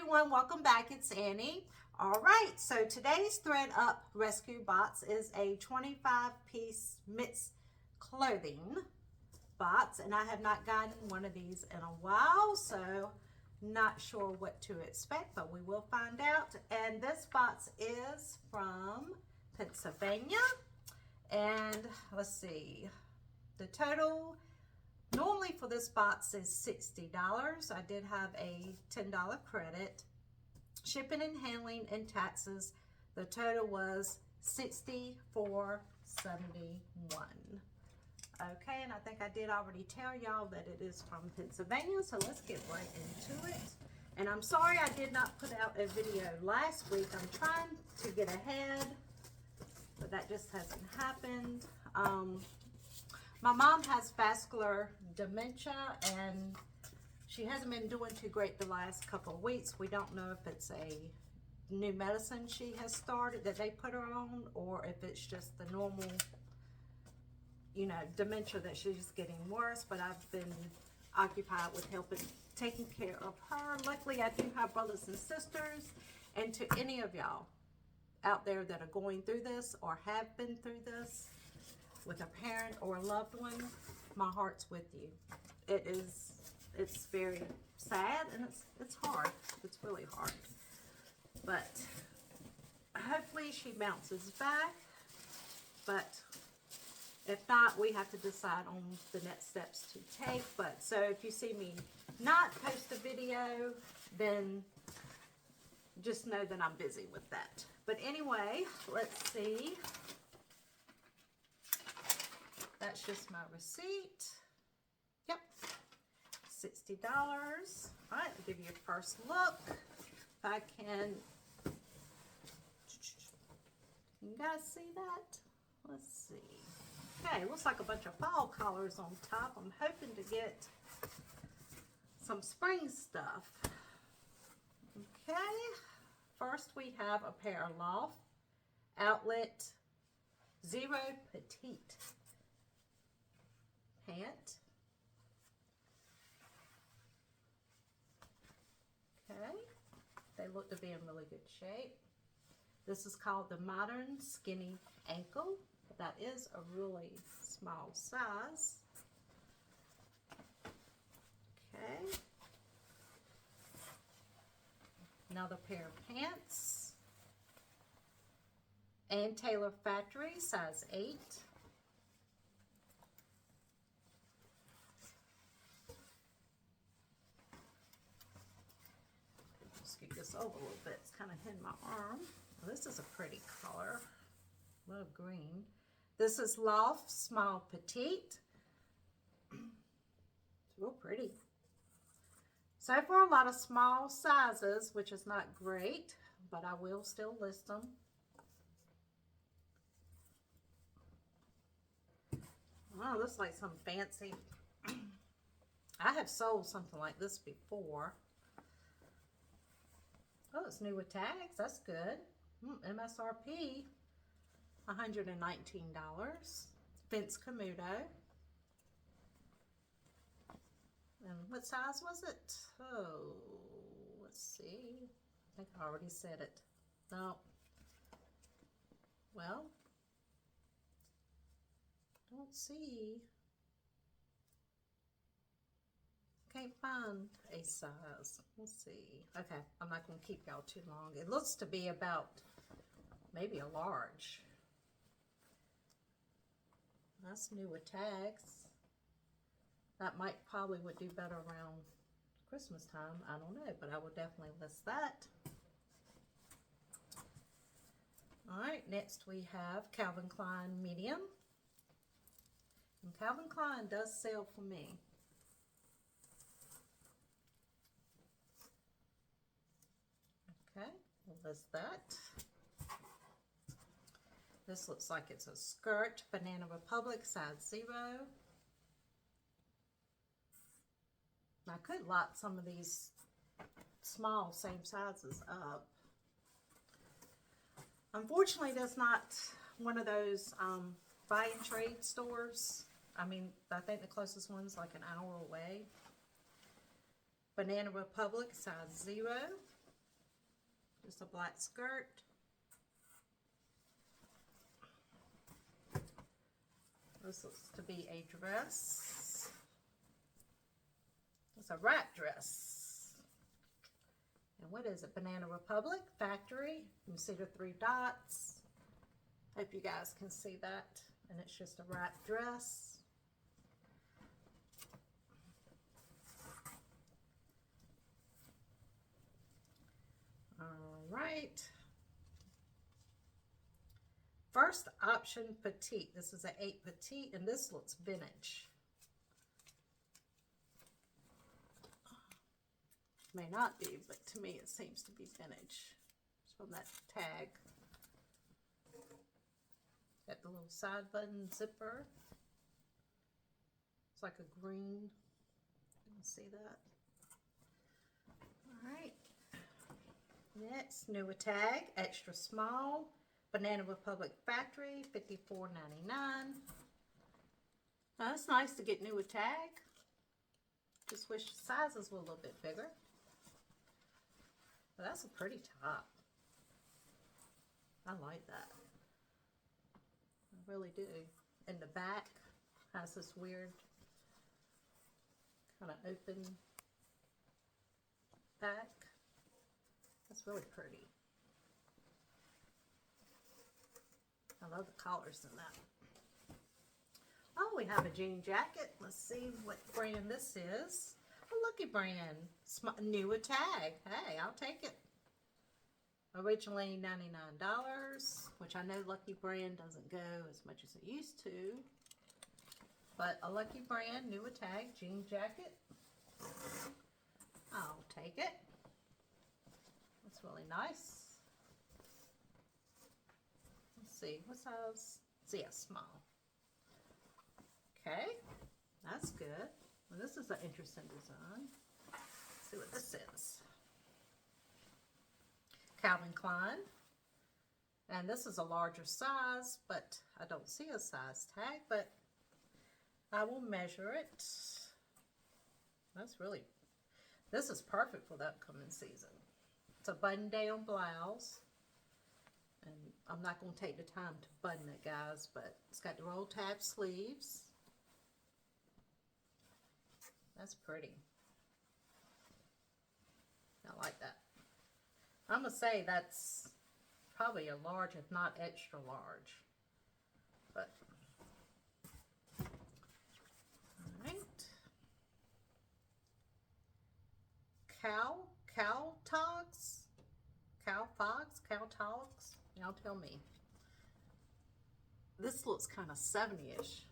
everyone, welcome back. It's Annie. All right, so today's ThredUp Rescue Box is a 25-piece mixed clothing box, and I have not gotten one of these in a while, so not sure what to expect, but we will find out. And this box is from Pennsylvania, and let's see, the total normally for this box is $60. I did have a $10 credit. Shipping and handling and taxes, the total was $64.71. Okay, and I think I did already tell y'all that it is from Pennsylvania, so let's get right into it. And I'm sorry I did not put out a video last week. I'm trying to get ahead, but that just hasn't happened. My mom has vascular dementia, and she hasn't been doing too great the last couple of weeks. We don't know if it's a new medicine she has started that they put her on, or if it's just the normal, dementia that she's getting worse. But I've been occupied with helping, taking care of her. Luckily, I do have brothers and sisters. And to any of y'all out there that are going through this or have been through this with a parent or a loved one, my heart's with you. It's very sad, and it's hard. It's really hard. But hopefully she bounces back. But if not, we have to decide on the next steps to take. But so if you see me not post a video, then just know that I'm busy with that. But anyway, let's see. That's just my receipt. Yep, $60. All right, I'll give you a first look. If I can, you guys see that? Let's see. Okay, looks like a bunch of fall colors on top. I'm hoping to get some spring stuff. Okay, first we have a pair of Loft Outlet Zero Petite pant. Okay, they look to be in really good shape. This is called the Modern Skinny Ankle. That is a really small size. Okay, another pair of pants. Ann Taylor Factory, size 8. Scoot this over a little bit. It's kind of hitting my arm. Well, this is a pretty color. Love green. This is Loft Small Petite. It's real pretty. So for a lot of small sizes, which is not great, but I will still list them. Oh, looks like some fancy. I have sold something like this before. Oh, it's new with tags. That's good. MSRP, $119. Fence Camuto. And what size was it? Oh, let's see. I think I already said it. No. Well, don't see. Can't find a size. Let's see. Okay, I'm not going to keep y'all too long. It looks to be about maybe a large. That's new with tags. That might probably would do better around Christmas time. I don't know, but I will definitely list that. All right, next we have Calvin Klein medium. And Calvin Klein does sell for me. Okay, we'll list that. This looks like it's a skirt, Banana Republic, size 0. I could lot some of these small, same sizes up. Unfortunately, that's not one of those buy and trade stores. I mean, I think the closest one's like an hour away. Banana Republic, size 0. Just a black skirt. This looks to be a dress. It's a wrap dress. And what is it? Banana Republic Factory. You can see the 3 dots. Hope you guys can see that. And it's just a wrap dress. All right. First option, petite. This is an 8 petite, and this looks vintage. May not be, but to me it seems to be vintage. It's from that tag. Got the little side button zipper. It's like a green. You can see that. All right. Next, newer tag, extra small. Banana Republic Factory, $54.99. Now, it's nice to get newer tag. Just wish the sizes were a little bit bigger. But that's a pretty top. I like that. I really do. And the back has this weird kind of open back. That's really pretty. I love the collars in that. Oh, we have a jean jacket. Let's see what brand this is. A Lucky brand. Newer tag. Hey, I'll take it. Originally $99, which I know Lucky brand doesn't go as much as it used to. But a Lucky brand, newer tag, jean jacket. I'll take it. That's really nice. Let's see, what size? See, a small. Okay, that's good. Well, this is an interesting design. Let's see what this is. Calvin Klein. And this is a larger size, but I don't see a size tag, but I will measure it. That's really, this is perfect for the upcoming season. It's a button-down blouse. And I'm not going to take the time to button it, guys, but it's got the roll tab sleeves. That's pretty. I like that. I'm going to say that's probably a large, if not extra large. But, all right. Cow togs? Cow togs? Y'all tell me. This looks kind of 70-ish.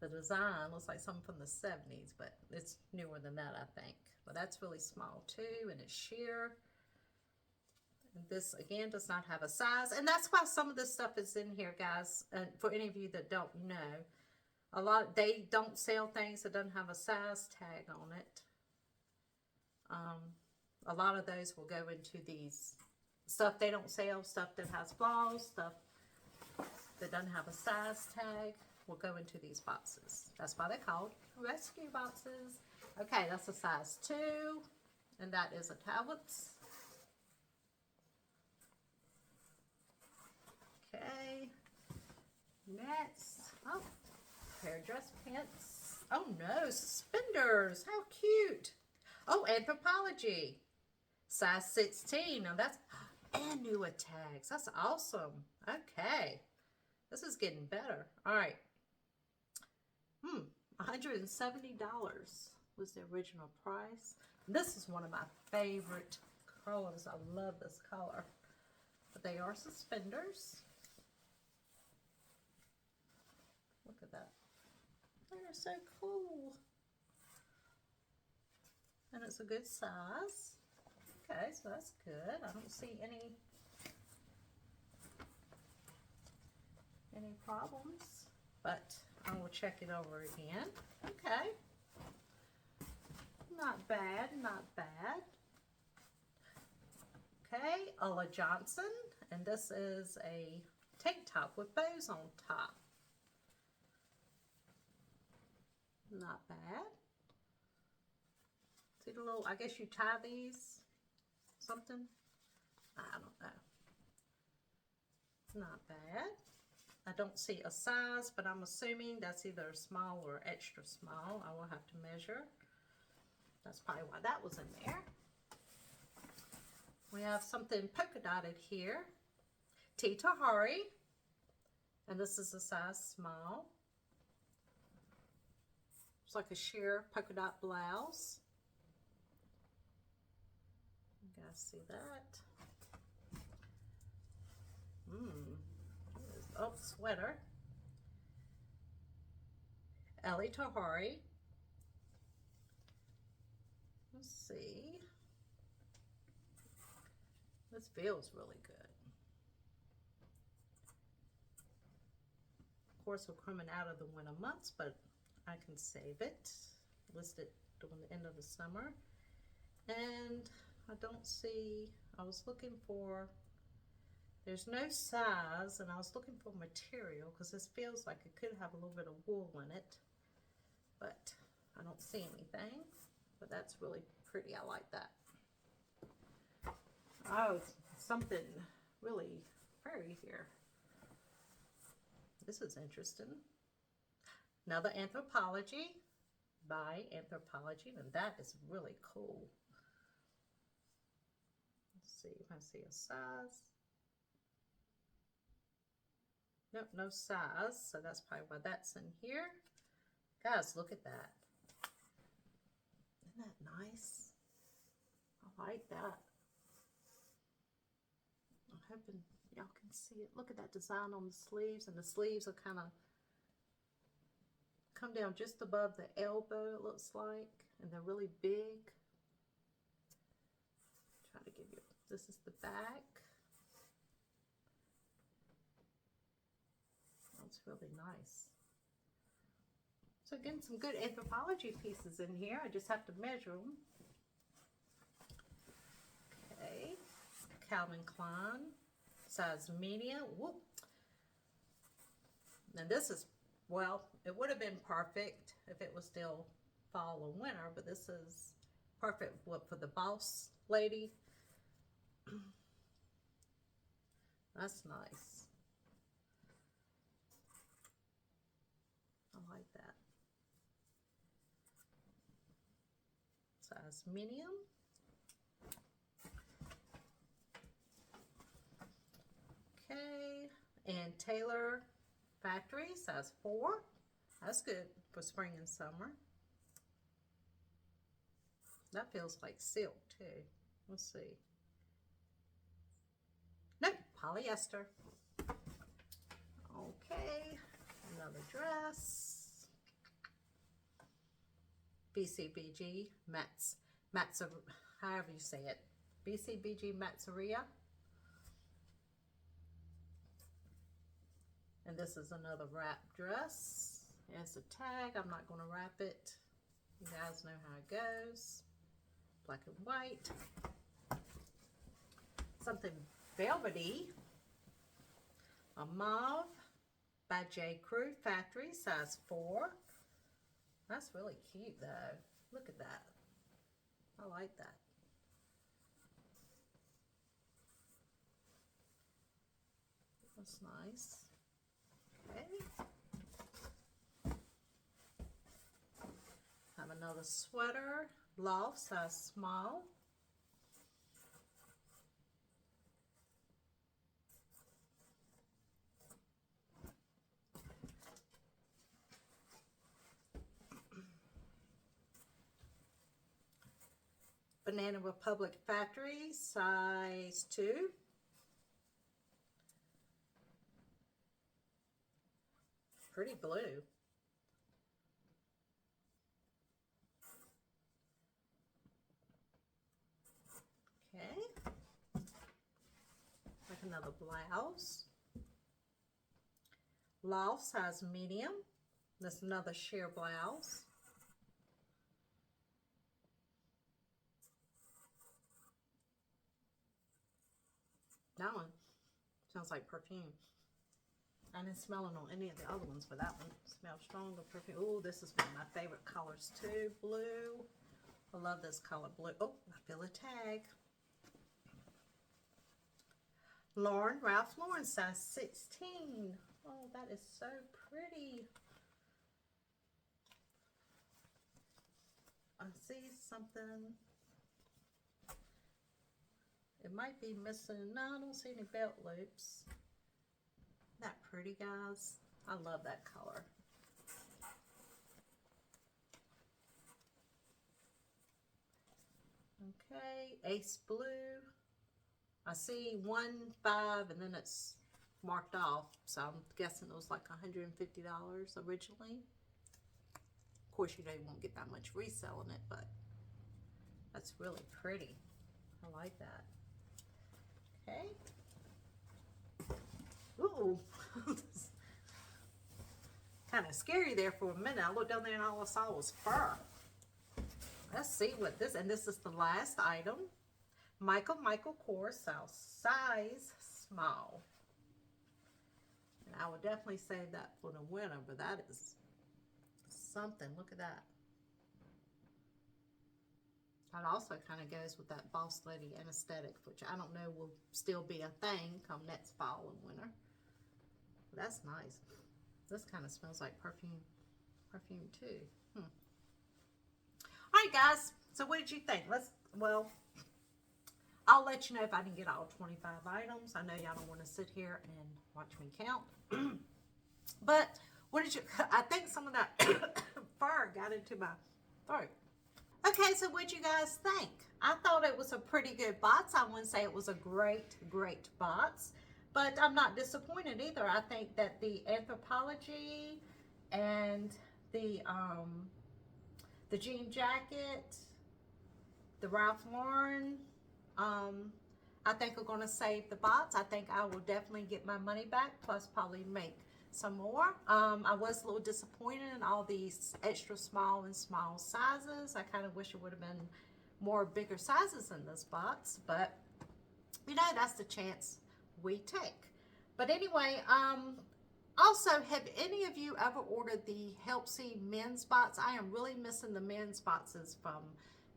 The design looks like something from the 70s, but it's newer than that, I think. But that's really small too, and it's sheer. And this, again, does not have a size. And that's why some of this stuff is in here, guys. And for any of you that don't know, they don't sell things that doesn't have a size tag on it. A lot of those will go into these stuff they don't sell, stuff that has flaws, stuff that doesn't have a size tag will go into these boxes. That's why they're called rescue boxes. Okay, that's a size 2, and that is a Talbots. Okay, next, oh, pair of dress pants. Oh no, suspenders, how cute. Oh, Anthropology, size 16. Now that's, and newer tags. That's awesome. Okay, this is getting better. All right. $170 was the original price. This is one of my favorite colors. I love this color. But they are suspenders. Look at that. They're so cool. And it's a good size. Okay, so that's good. I don't see any problems, but I will check it over again. Okay. Not bad, not bad. Okay, Ulla Johnson, and this is a tank top with bows on top. Not bad. See the little, I guess you tie these, something. I don't know. It's not bad. I don't see a size, but I'm assuming that's either small or extra small. I will have to measure. That's probably why that was in there. We have something polka dotted here. Tita Hari. And this is a size small. It's like a sheer polka dot blouse. You guys see that? Oh, sweater. Ellie Tahari. Let's see. This feels really good. Of course, we're coming out of the winter months, but I can save it. List it during the end of the summer. And I don't see, I was looking for, there's no size, and I was looking for material because this feels like it could have a little bit of wool in it, but I don't see anything. But that's really pretty. I like that. Oh, something really furry here. This is interesting. Another Anthropology by Anthropology, and that is really cool. Let's see if I see a size. Nope, no size, so that's probably why that's in here. Guys, look at that. Isn't that nice? I like that. I'm hoping y'all can see it. Look at that design on the sleeves, and the sleeves are kind of come down just above the elbow, it looks like, and they're really big. Try to give you, this is the back. That's really nice. So again, some good Anthropology pieces in here. I just have to measure them. Okay, Calvin Klein, size medium. Whoop. And this is, well, it would have been perfect if it was still fall or winter, but this is perfect for the boss lady. That's nice. I like that. Size medium. Okay, and Taylor Factory, size 4. That's good for spring and summer. That feels like silk too. Let's see. Nope, polyester. Okay, another dress. BCBG however you say it. BCBG Matsuria. And this is another wrap dress. It's a tag. I'm not going to wrap it. You guys know how it goes. Black and white. Something velvety. A mauve by J. Crew Factory, size 4. That's really cute though. Look at that. I like that. That's nice. Okay. Have another sweater, Loft, size small. Banana Republic Factory, size 2. Pretty blue. Okay. Like another blouse. Loft, size medium. That's another sheer blouse. That one sounds like perfume. I didn't smell it on any of the other ones, but that one smells stronger perfume. Oh, this is one of my favorite colors too, blue. I love this color, blue. Oh, I feel a tag. Ralph Lauren, size 16. Oh, that is so pretty. I see something. It might be missing. No, I don't see any belt loops. Isn't that pretty, guys? I love that color. Okay, Ace Blue. I see 1.5 and then it's marked off, so I'm guessing it was like $150 originally. Of course, you know you won't get that much reselling it, but that's really pretty. I like that. Okay. Ooh. Kind of scary there for a minute. I looked down there and all I saw was fur. Let's see what this, and this is the last item. Michael Kors, size small. And I would definitely save that for the winter, but that is something. Look at that. That also kind of goes with that boss lady aesthetic, which I don't know will still be a thing come next fall and winter. But that's nice. This kind of smells like perfume too. All right, guys. So what did you think? Well, I'll let you know if I can get all 25 items. I know y'all don't want to sit here and watch me count. But what did you? I think some of that fur got into my throat. Okay, so what'd you guys think? I thought it was a pretty good box. I wouldn't say it was a great box, but I'm not disappointed either. I think that the Anthropologie and the jean jacket, the Ralph Lauren, I think are going to save the box. I think I will definitely get my money back, plus probably make some more. I was a little disappointed in all these extra small and small sizes. I kind of wish it would have been more bigger sizes in this box, but you know, that's the chance we take. But anyway, also, have any of you ever ordered the Helpsy men's box? I am really missing the men's boxes from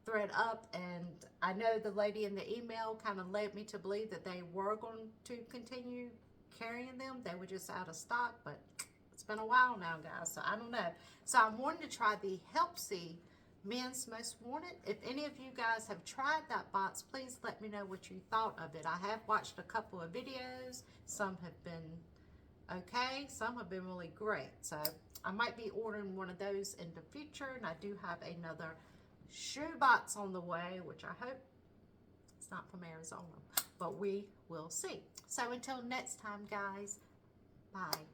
ThredUp, and I know the lady in the email kind of led me to believe that they were going to continue carrying them. They were just out of stock, but it's been a while now, guys, so I don't know. So I'm wanting to try the Helpsy Men's Most Wanted. If any of you guys have tried that box, please let me know what you thought of it. I have watched a couple of videos. Some have been okay, some have been really great. So I might be ordering one of those in the future, and I do have another shoe box on the way, which I hope it's not from Arizona, but we will see. So until next time, guys, bye.